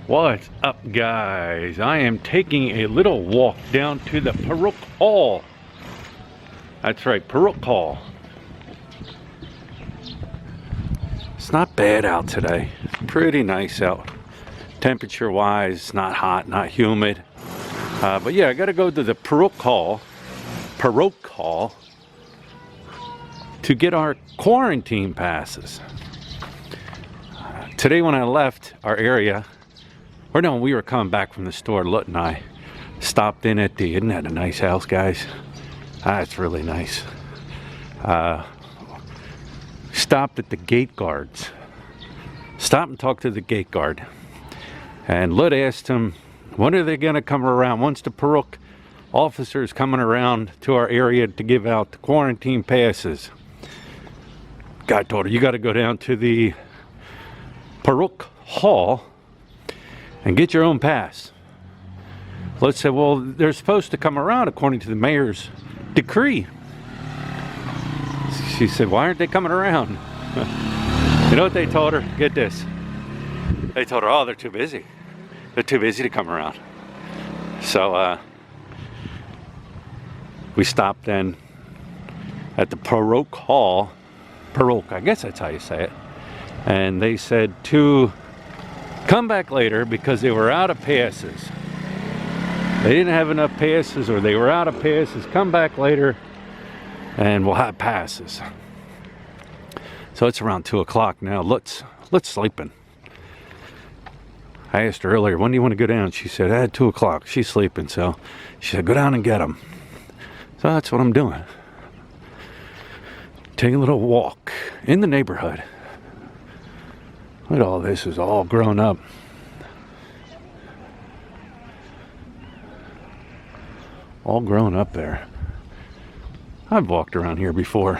What's up, guys? I am taking a little walk down to the Paruk Hall. That's right, Paruk Hall. It's not bad out today. It's pretty nice out. Temperature wise, not hot, not humid. But yeah, I gotta go to the Paruk Hall to get our quarantine passes. Today when I left our area, or no, we were coming back from the store, Lut and I stopped in at isn't that a nice house, guys? It's really nice. Stopped at the gate guards. Stopped and talked to the gate guard. And Lut asked him, when are they gonna come around? Once the Paruk officers coming around to our area to give out the quarantine passes. Guy told her, you gotta go down to the Paruk Hall and get your own pass. Let's say, well, they're supposed to come around according to the mayor's decree. She said, why aren't they coming around? You know what they told her? Get this. They told her, oh, they're too busy. They're too busy to come around. So we stopped then at the Paruk Hall. Paruk, I guess that's how you say it. And they said to come back later because they were out of passes. They didn't have enough passes, or they were out of passes. Come back later and we'll have passes. So it's around 2 o'clock now. Let's sleeping. I asked her earlier, when do you want to go down? She said, at 2 o'clock. She's sleeping. So she said, go down and get them. So that's what I'm doing. Taking a little walk in the neighborhood. Look at all this is all grown up. All grown up there. I've walked around here before.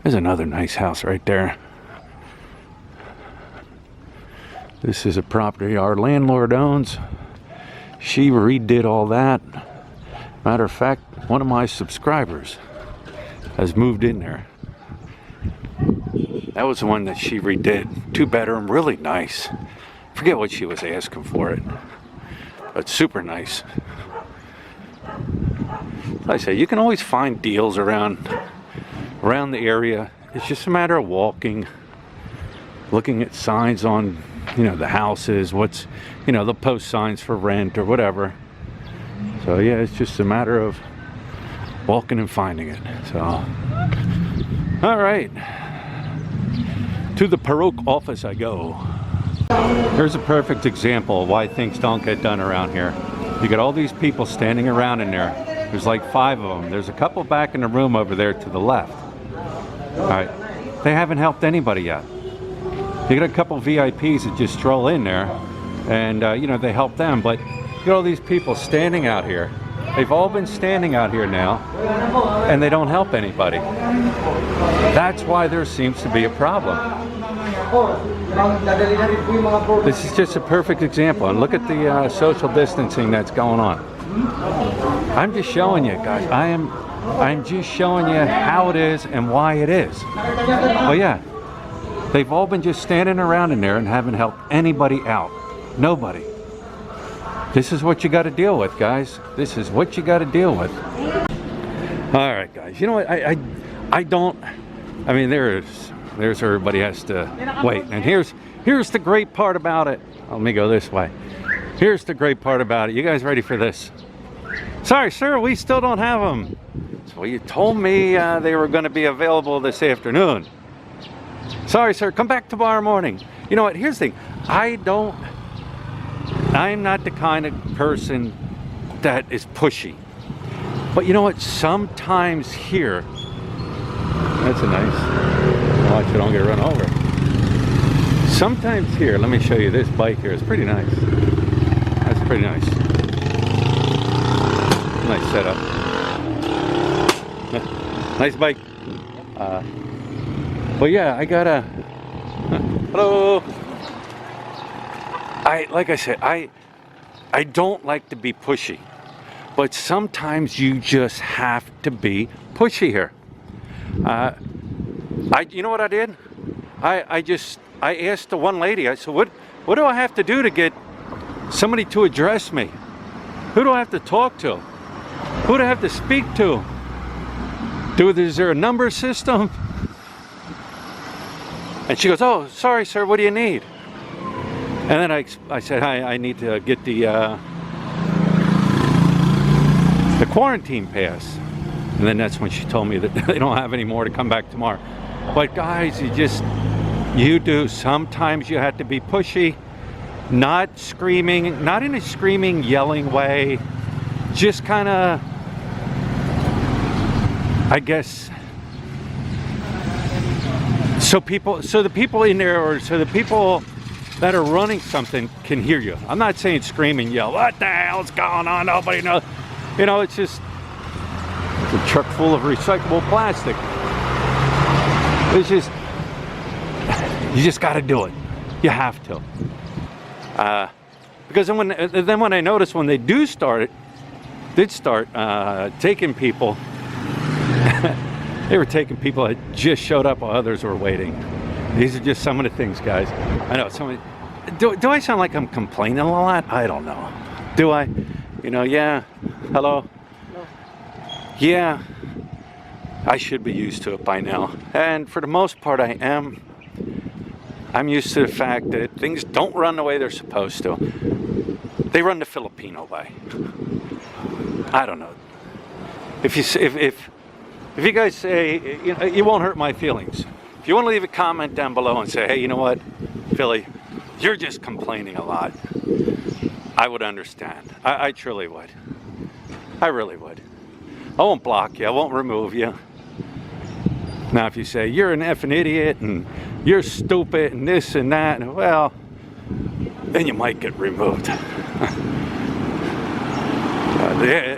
There's another nice house right there. This is a property our landlord owns. She redid all that. Matter of fact, one of my subscribers has moved in there. That was the one that she redid. 2-bedroom, really nice. Forget what she was asking for it, but super nice. Like I say, you can always find deals around the area. It's just a matter of walking, looking at signs on, the houses. What's, they'll post signs for rent or whatever. So yeah, it's just a matter of walking and finding it. So, all right. To the Paruk office I go. Here's a perfect example of why things don't get done around here. You got all these people standing around in there. There's like 5 of them. There's a couple back in the room over there to the left. All right, they haven't helped anybody yet. You got a couple VIPs that just stroll in there and they help them, but you got all these people standing out here. They've all been standing out here now and they don't help anybody. That's why there seems to be a problem. This is just a perfect example, and look at the social distancing that's going on. I'm just showing you guys. I'm just showing you how it is and why it is. Well, yeah, they've all been just standing around in there and haven't helped anybody out. Nobody. This is what you got to deal with, guys. This is what you got to deal with. All right, guys. You know what? I mean, there's everybody has to wait. And here's the great part about it. Let me go this way. Here's the great part about it. You guys ready for this? Sorry, sir, we still don't have them. So you told me they were going to be available this afternoon. Sorry, sir, come back tomorrow morning. You know what? Here's the thing. I'm not the kind of person that is pushy. But you know what? Sometimes here, that's a nice, watch it don't get run over. Sometimes here, let me show you this bike here. It's pretty nice. That's pretty nice. Nice setup. Nice bike. But yeah, I gotta. Hello. Like I said, I don't like to be pushy, but sometimes you just have to be pushy here. You know what I did? I asked the one lady. I said, "What do I have to do to get somebody to address me. Who do I have to talk to? Who do I have to speak to? Is there a number system? And she goes, oh, sorry, sir, what do you need? And then I said, hi, I need to get the quarantine pass. And then that's when she told me that they don't have any more to come back tomorrow. But guys, you do. Sometimes you have to be pushy, not screaming, not in a screaming, yelling way. Just kind of, I guess, so the people in there, or so the people that are running something can hear you. I'm not saying scream and yell, what the hell's going on? Nobody knows. You know, it's just a truck full of recyclable plastic. It's just, you just got to do it. You have to. Because then when I noticed when they did start taking people, they were taking people that just showed up while others were waiting. These are just some of the things, guys. I know do I sound like I'm complaining a lot? I don't know. Do I? You know, yeah. Hello? No. Yeah. I should be used to it by now. And for the most part, I am. I'm used to the fact that things don't run the way they're supposed to. They run the Filipino way. I don't know. If you guys say, you know, you won't hurt my feelings. If you want to leave a comment down below and say, hey, you know what, Philly, you're just complaining a lot, I would understand. I truly would. I really would. I won't block you. I won't remove you. Now, if you say you're an effing idiot and you're stupid and this and that, well, then you might get removed.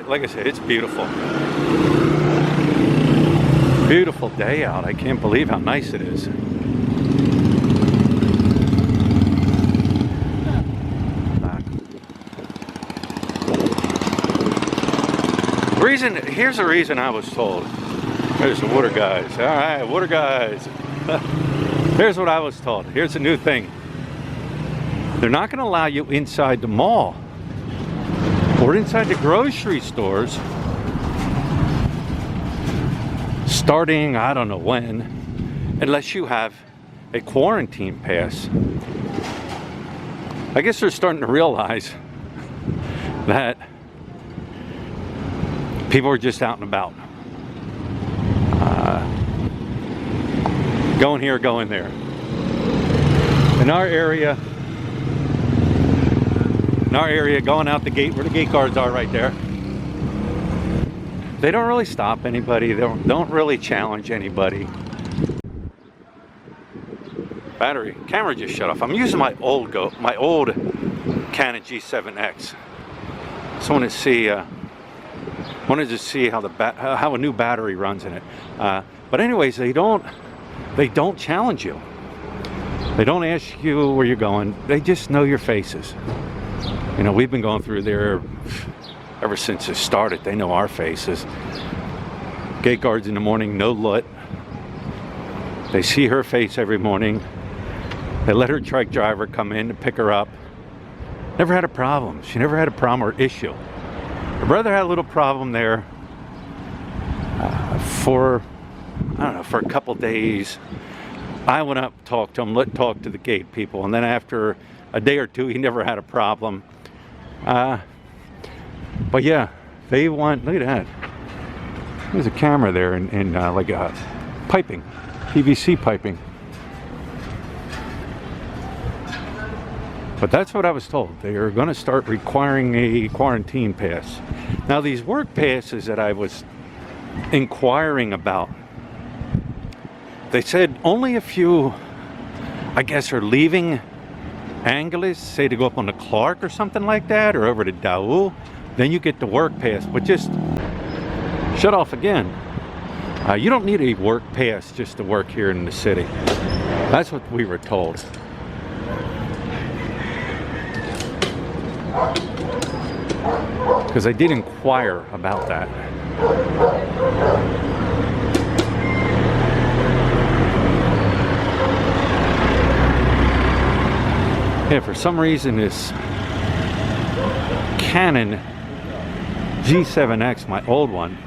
Like I said, it's beautiful. Beautiful day out. I can't believe how nice it is. Here's the reason I was told. There's the water guys. All right, water guys. Here's what I was told. Here's a new thing. They're not going to allow you inside the mall or inside the grocery stores starting, I don't know when, unless you have a quarantine pass. I guess they're starting to realize that people are just out and about. Going here, going there. In our area, going out the gate where the gate guards are right there. They don't really stop anybody. They don't really challenge anybody. Camera just shut off. I'm using my old Canon G7X. Just wanted to see how a new battery runs in it. But anyways, they don't challenge you. They don't ask you where you're going. They just know your faces. You know, we've been going through there ever since it started. They know our faces. Gate guards in the morning, no LUT. They see her face every morning. They let her truck driver come in to pick her up. Never had a problem. She never had a problem or issue. Her brother had a little problem there for a couple days. I went up, talked to him, talk to the gate people, and then after a day or two, he never had a problem. But yeah, they want, look at that. There's a camera there in like a piping, PVC piping. But that's what I was told. They are going to start requiring a quarantine pass. Now, these work passes that I was inquiring about, they said only if you, I guess, are leaving Angeles, say to go up on the Clark or something like that, or over to Daul, then you get the work pass. But just shut off again. You don't need a work pass just to work here in the city. That's what we were told. Because I did inquire about that. Yeah, for some reason this Canon G7X, my old one.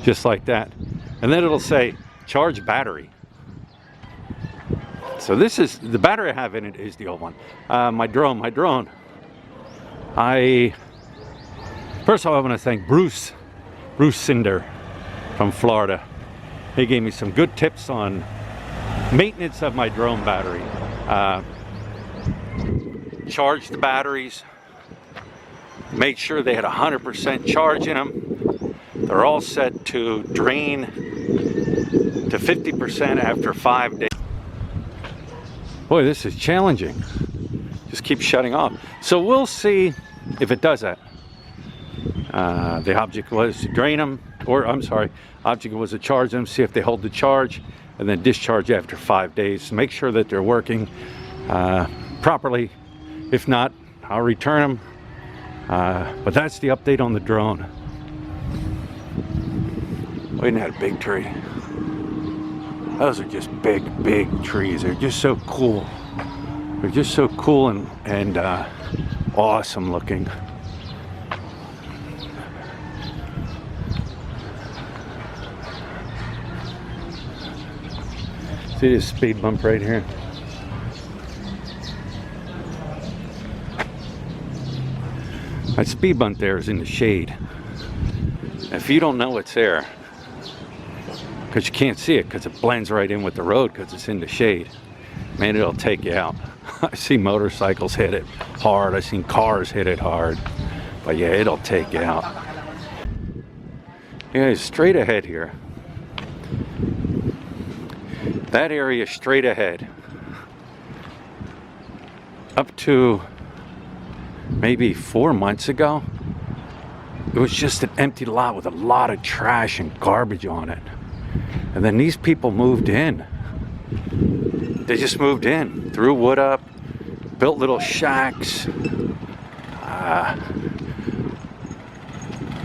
Just like that. And then it'll say charge battery. So this is the battery I have in it is the old one. My drone. First of all, I want to thank Bruce Cinder from Florida. He gave me some good tips on maintenance of my drone battery. Charge the batteries. Made sure they had 100% charge in them. They're all set to drain to 50% after 5 days. Boy, this is challenging. Just keep shutting off. So we'll see if it does that. The object was to drain them, or I'm sorry, object was to charge them, see if they hold the charge, and then discharge after 5 days. Make sure that they're working properly. If not, I'll return them. But that's the update on the drone. We didn't have a big tree. Those are just big trees. They're just so cool. They're just so cool and awesome looking. See this speed bump right here? That speed bump there is in the shade. If you don't know it's there, because you can't see it because it blends right in with the road because it's in the shade, man, it'll take you out. I see motorcycles hit it hard. I've seen cars hit it hard. But yeah, it'll take you out. Yeah, straight ahead here. That area straight ahead. Up to maybe 4 months ago, it was just an empty lot with a lot of trash and garbage on it. And then these people moved in. They just moved in, threw wood up, built little shacks.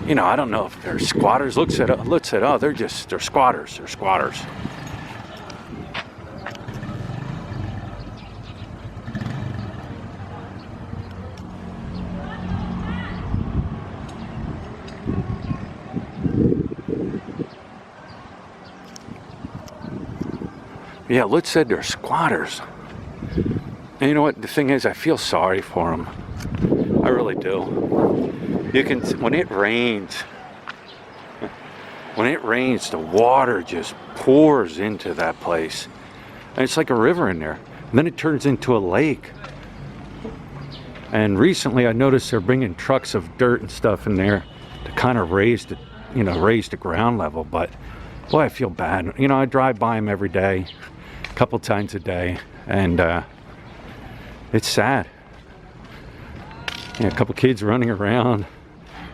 You know, I don't know if they're squatters. Looks at oh, they're squatters. They're squatters. Yeah, Lutz said they're squatters. And you know what? The thing is, I feel sorry for them. I really do. You can, when it rains, the water just pours into that place. And it's like a river in there. And then it turns into a lake. And recently I noticed they're bringing trucks of dirt and stuff in there to kind of raise the, raise the ground level. But boy, I feel bad. You know, I drive by them every day. Couple times a day, and it's sad. A couple kids running around,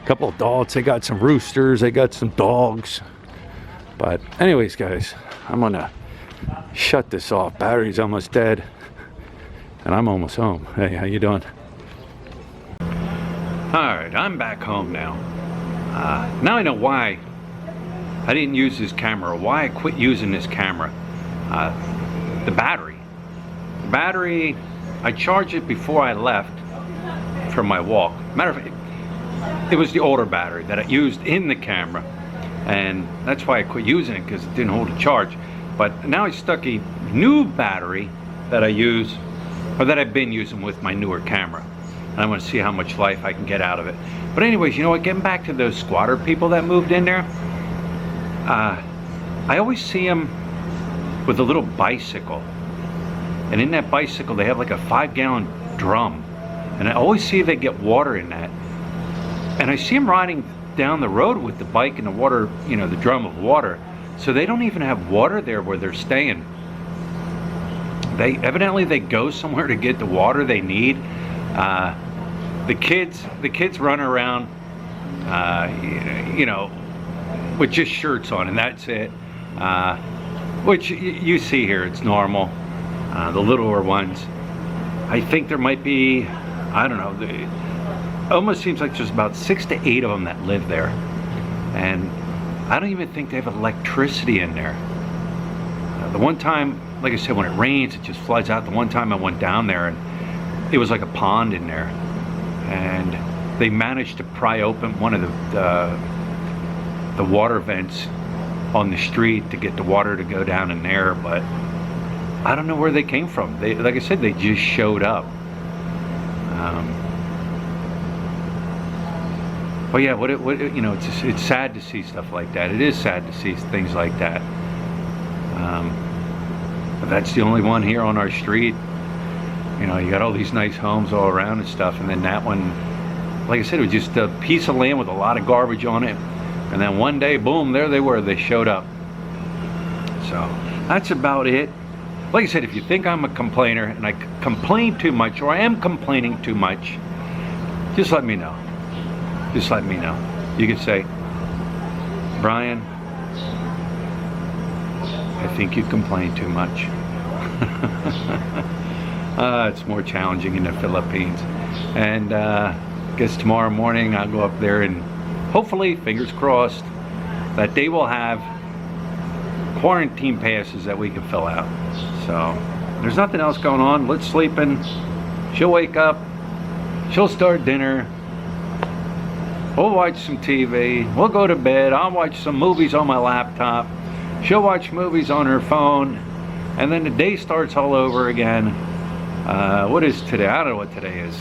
a couple adults. They got some roosters, they got some dogs. But anyways, guys, I'm gonna shut this off. Battery's almost dead, and I'm almost home. Hey, how you doing? All right, I'm back home now. Now I know why I didn't use this camera, why I quit using this camera. The battery, I charged it before I left for my walk. Matter of fact, it was the older battery that I used in the camera, and that's why I quit using it, because it didn't hold a charge. But now I stuck a new battery that I use, or that I've been using with my newer camera, and I want to see how much life I can get out of it. But anyways, you know what, getting back to those squatter people that moved in there, I always see them with a little bicycle, and in that bicycle they have like a 5-gallon drum, and I always see they get water in that, and I see them riding down the road with the bike and the water, the drum of water. So they don't even have water there where they're staying. They evidently go somewhere to get the water they need. The kids run around with just shirts on, and that's it. Which you see here, it's normal. The littler ones, I think there might be, I don't know, it almost seems like there's about 6 to 8 of them that live there. And I don't even think they have electricity in there. The one time, like I said, when it rains, it just floods out. The one time I went down there, and it was like a pond in there. and they managed to pry open one of the water vents on the street to get the water to go down in there, but I don't know where they came from. They, like I said, they just showed up. But yeah, you know, it's sad to see stuff like that. It is sad to see things like that. But that's the only one here on our street. You know, you got all these nice homes all around and stuff, and then that one, like I said, it was just a piece of land with a lot of garbage on it. And then one day, boom, there they were. They showed up. So that's about it. Like I said, if you think I'm a complainer and I complain too much, or I am complaining too much, just let me know. Just let me know. You could say, Brian, I think you complain too much. It's more challenging in the Philippines. And I guess tomorrow morning I'll go up there and hopefully, fingers crossed, that they will have quarantine passes that we can fill out. So there's nothing else going on. Let's sleep in. She'll wake up. She'll start dinner. We'll watch some TV. We'll go to bed. I'll watch some movies on my laptop. She'll watch movies on her phone. And then the day starts all over again. What is today? I don't know what today is.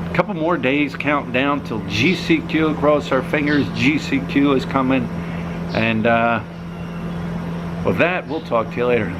A couple more days counting down till GCQ. Cross our fingers. GCQ is coming. And with that, we'll talk to you later.